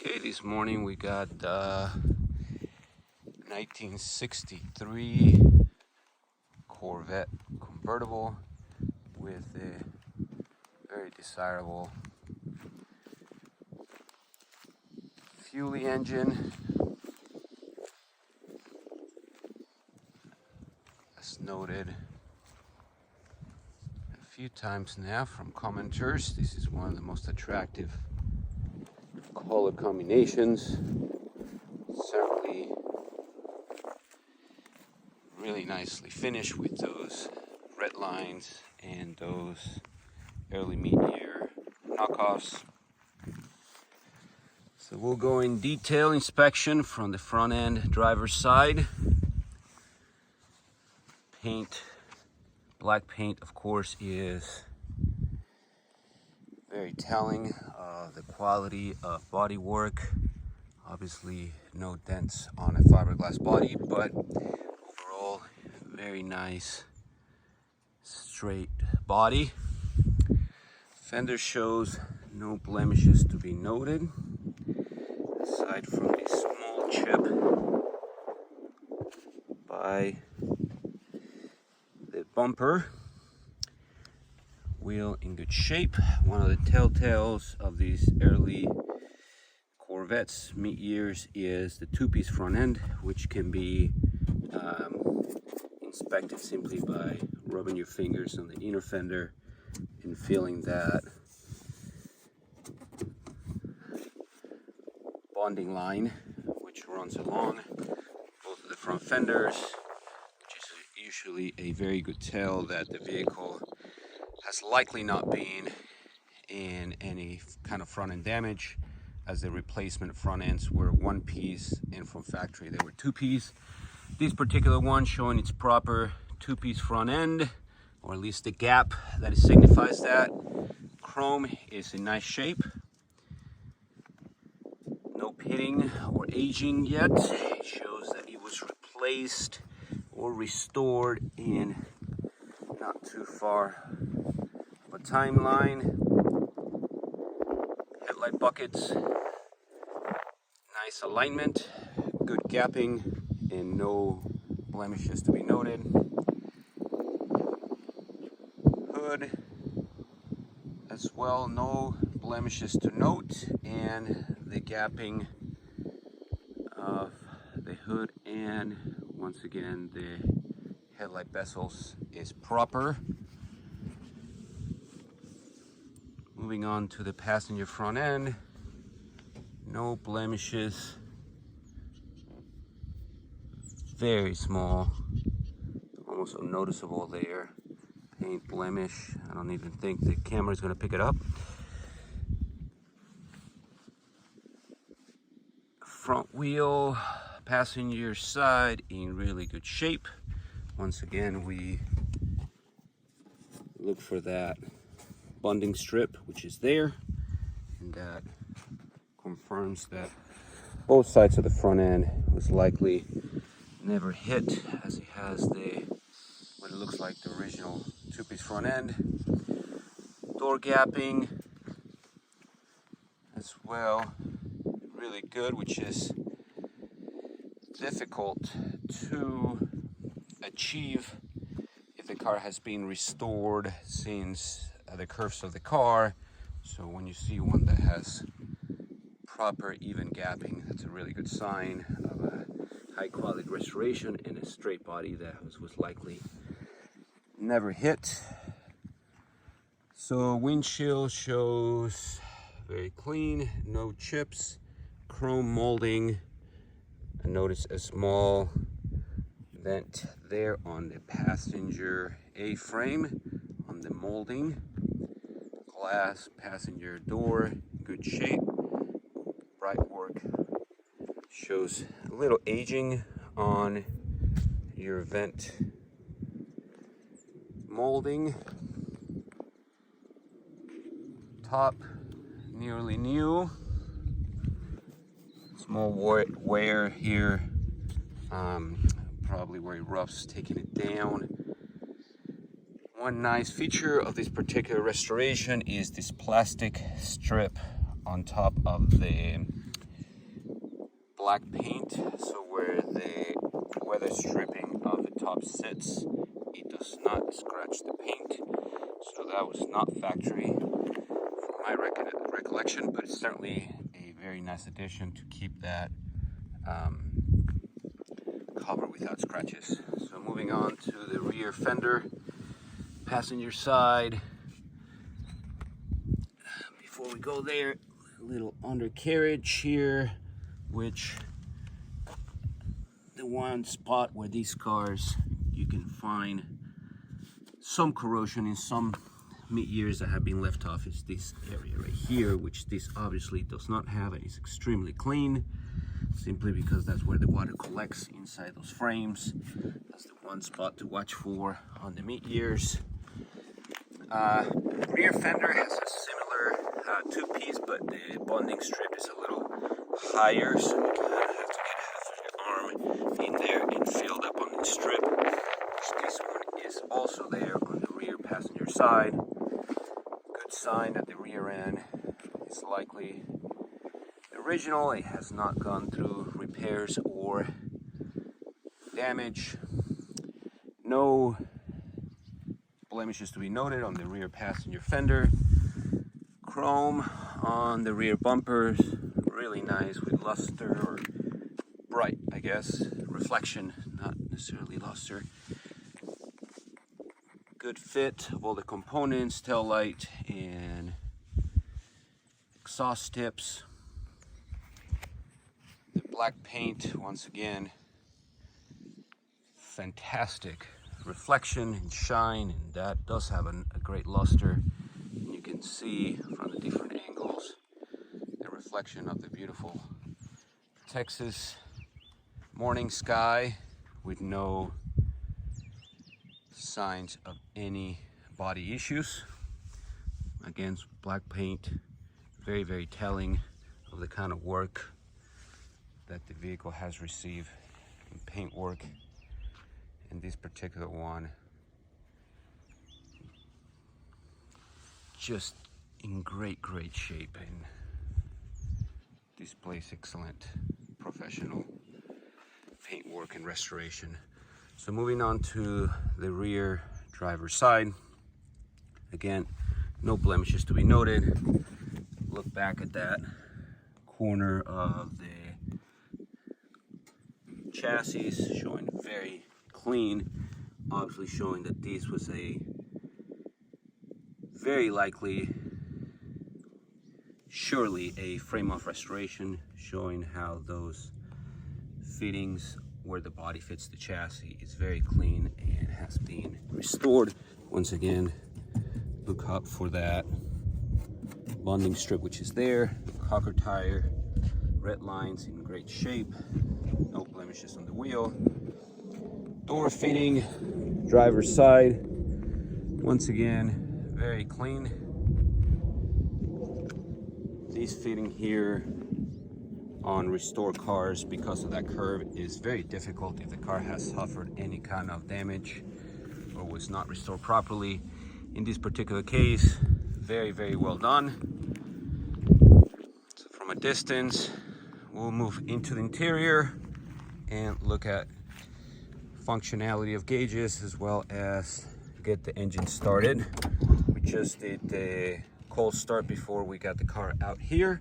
Okay, this morning we got 1963 Corvette convertible with a very desirable Fuelie engine. As noted a few times now from commenters, this is one of the most attractive color combinations. Certainly really nicely finished with those red lines and those early mid-year knockoffs. So we'll go in detail inspection from the front end driver's side. Paint, black paint of course is very telling of the quality of body work. Obviously no dents on a fiberglass body, but overall very nice straight body. Fender shows no blemishes to be noted, aside from a small chip by the bumper. Wheel in good shape. One of the telltales of these early Corvettes mid-years is the two-piece front end, which can be inspected simply by rubbing your fingers on the inner fender and feeling that bonding line which runs along both of the front fenders, which is usually a very good tell that the vehicle has likely not been in any kind of front end damage, as the replacement front ends were one piece and from factory they were two piece. This particular one showing its proper two-piece front end, or at least the gap that signifies that. Chrome is in nice shape. No pitting or aging yet. It shows that it was replaced or restored in not too far of a timeline. Headlight buckets, nice alignment, good gapping, and no blemishes to be noted. Hood as well, no blemishes to note, and the gapping of the hood and once again the headlight bezels is proper. Moving on to the passenger front end, no blemishes, very small, almost unnoticeable there. Paint blemish, I don't even think the camera is going to pick it up. Front wheel, passenger side in really good shape. Once again we look for that bonding strip which is there, and that confirms that both sides of the front end was likely never hit, as it has the what it looks like the original two-piece front end. Door gapping as well, really good, which is difficult to achieve if the car has been restored since the curves of the car. So when you see one that has proper even gapping, that's a really good sign of a high quality restoration and a straight body that was likely never hit. So windshield shows very clean, no chips, chrome molding. I noticed a small vent there on the passenger A-frame on the molding. Glass passenger door, good shape. Bright work shows a little aging on your vent molding. Top nearly new. Small wear here, probably where rough's taking it down. One nice feature of this particular restoration is this plastic strip on top of the black paint, so where the weather stripping of the top sits, it does not scratch the paint. So that was not factory from my recollection, but it's certainly a very nice addition to keep that cover without scratches. So moving on to the rear fender, passenger side. Before we go there, a little undercarriage here, which the one spot where these cars you can find some corrosion in some mid-years that have been left off is this area right here, which this obviously does not have, and it's extremely clean, simply because that's where the water collects inside those frames. That's the one spot to watch for on the mid-years. Rear fender has a similar two-piece, but the bonding strip is a little higher, so you kind of have to get half of your arm in there and filled up on the strip. This one is also there on the rear passenger side. Good sign at the rear end. It's likely the original. It has not gone through repairs or damage. No blemishes to be noted on the rear passenger fender. Chrome on the rear bumpers, really nice with luster, or bright, I guess, reflection, not necessarily luster. Good fit of all the components, tail light and exhaust tips. The black paint, once again, fantastic reflection and shine, and that does have a great luster. And you can see from the different angles the reflection of the beautiful Texas morning sky with no signs of any body issues. Again, black paint, very, very telling of the kind of work that the vehicle has received in paint work. And this particular one, just in great shape and displays excellent professional paint work and restoration. So moving on to the rear driver's side. Again, no blemishes to be noted. Look back at that corner of the chassis, showing very clean, obviously showing that this was a very likely, surely a frame-off restoration, showing how those fittings where the body fits the chassis is very clean and has been restored. Once again, look up for that bonding strip which is there, cocker tire, red lines in great shape, no blemishes on the wheel. Door fitting, driver's side, once again, very clean. This fitting here on restored cars, because of that curve, is very difficult if the car has suffered any kind of damage or was not restored properly. In this particular case, very well done. So from a distance, we'll move into the interior and look at functionality of gauges, as well as get the engine started. We just did the cold start before we got the car out here.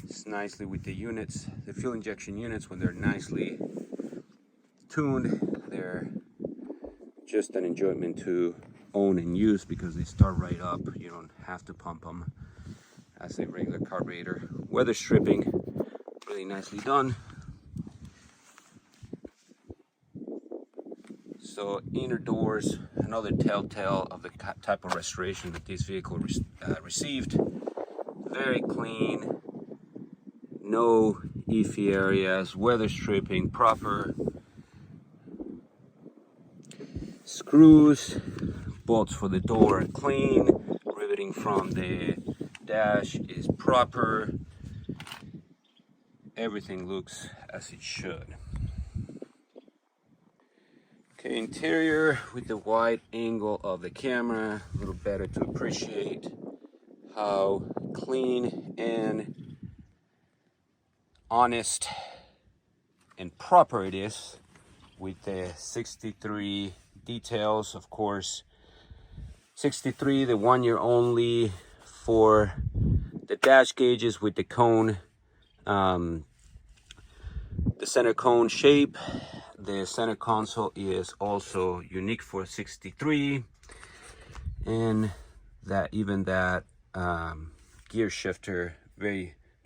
It's nicely with the units, the fuel injection units, when they're nicely tuned, they're just an enjoyment to own and use because they start right up. You don't have to pump them as a regular carburetor. Weather stripping, really nicely done. So inner doors, another telltale of the type of restoration that this vehicle received. Very clean, no iffy areas, weather stripping proper. Screws, bolts for the door are clean, riveting from the dash is proper. Everything looks as it should. Okay, interior with the wide angle of the camera, a little better to appreciate how clean and honest and proper it is with the 63 details. Of course, 63, the 1 year only for the dash gauges with the cone, the center cone shape. The center console is also unique for 63, and that gear shifter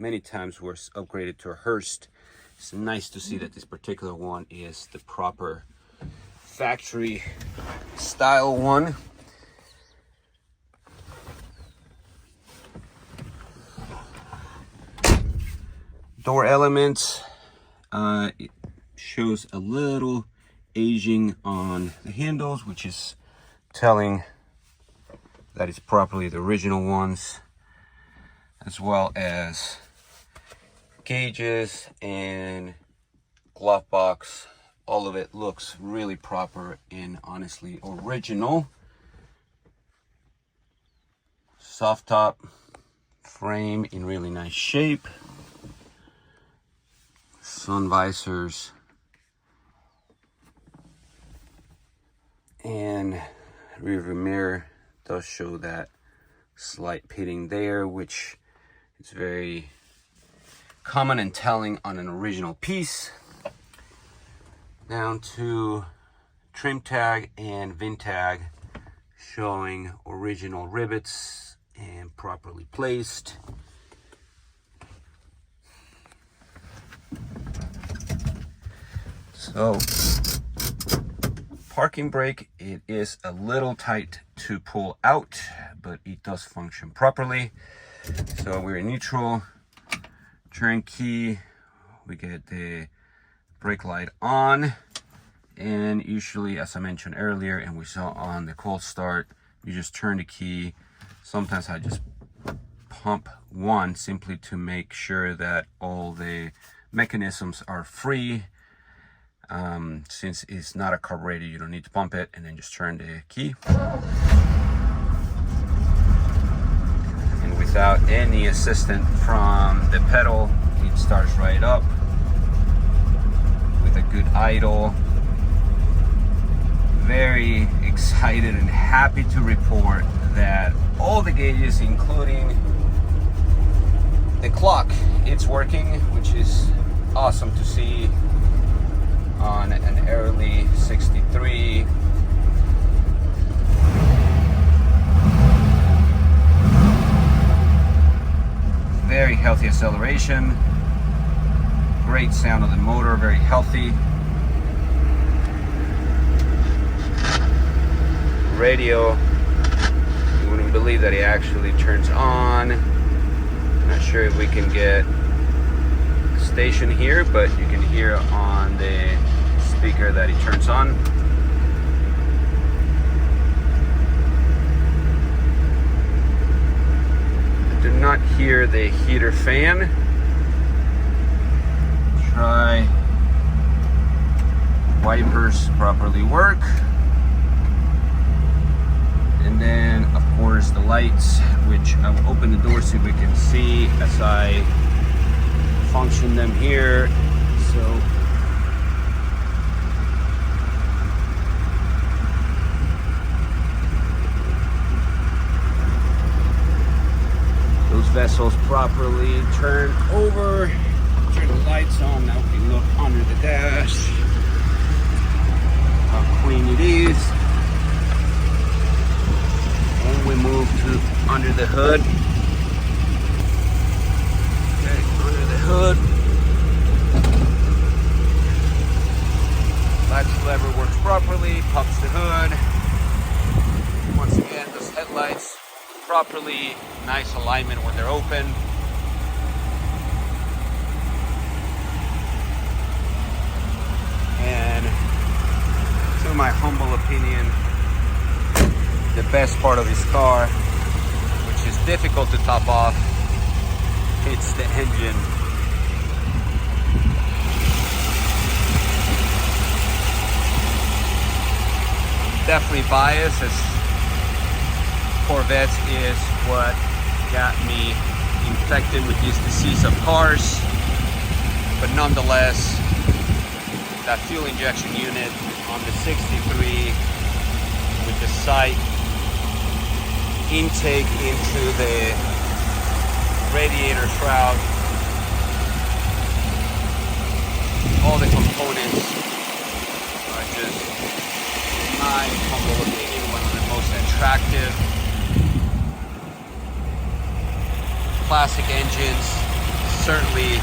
many times was upgraded to a Hurst. It's nice to see that this particular one is the proper factory style one. Door elements, it shows a little aging on the handles, which is telling that it's properly the original ones, as well as gauges and glove box. All of it looks really proper and honestly original. Soft top frame in really nice shape. Sun visors and rear view mirror does show that slight pitting there, which is very common and telling on an original piece. Down to trim tag and VIN tag showing original rivets and properly placed. So, parking brake, it is a little tight to pull out, but it does function properly. So we're in neutral, turn key, we get the brake light on, and usually, as I mentioned earlier and we saw on the cold start, you just turn the key. Sometimes I just pump one simply to make sure that all the mechanisms are free. Since it's not a carburetor, you don't need to pump it, and then just turn the key. And without any assistance from the pedal, it starts right up with a good idle. Very excited and happy to report that all the gauges, including the clock, it's working, which is awesome to see on an early 63. Very healthy acceleration, great sound of the motor, very healthy. Radio, you wouldn't believe that it actually turns on. Not sure if we can get station here, but you can hear on the speaker that it turns on. I do not hear the heater fan. Try wipers properly work. And then of course the lights, which I will open the door so we can see as I function them here. So those vessels properly turn over, turn the lights on. Now we look under the dash, how clean it is. And we move to under the hood. Hood. Latch lever works properly, pops the hood. Once again, those headlights properly, nice alignment when they're open. And to my humble opinion, the best part of this car, which is difficult to top off, it's the engine. Definitely biased, as Corvette is what got me infected with this disease of cars. but nonetheless, that fuel injection unit on the 63 with the sight intake into the radiator shroud, all the components are just, in my humble opinion, one of the most attractive classic engines. Certainly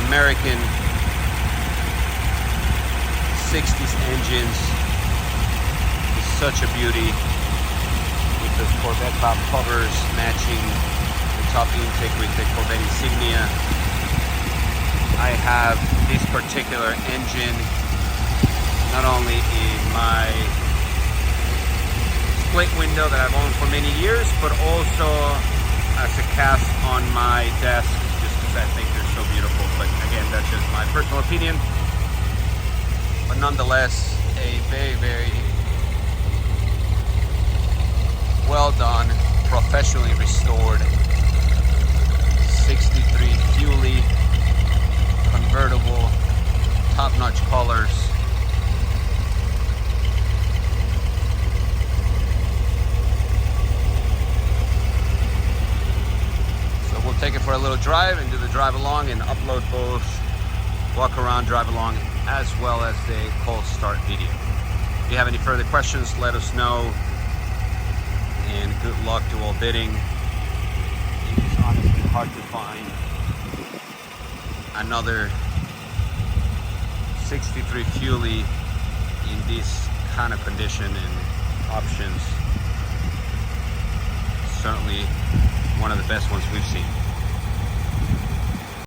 American 60s engines is such a beauty, with those Corvette top covers matching the top intake with the Corvette insignia. I have this particular engine not only in my split window that I've owned for many years, but also as a cast on my desk, just because I think they're so beautiful. But again, that's just my personal opinion. But nonetheless, a very, very well done, professionally restored 63 Fuelie convertible, top-notch colors. So we'll take it for a little drive and do the drive along and upload both walk around, drive along, as well as the cold start video. If you have any further questions, let us know, and good luck to all bidding. It is honestly hard to find another 63 Fuelie in this kind of condition and options. Certainly one of the best ones we've seen.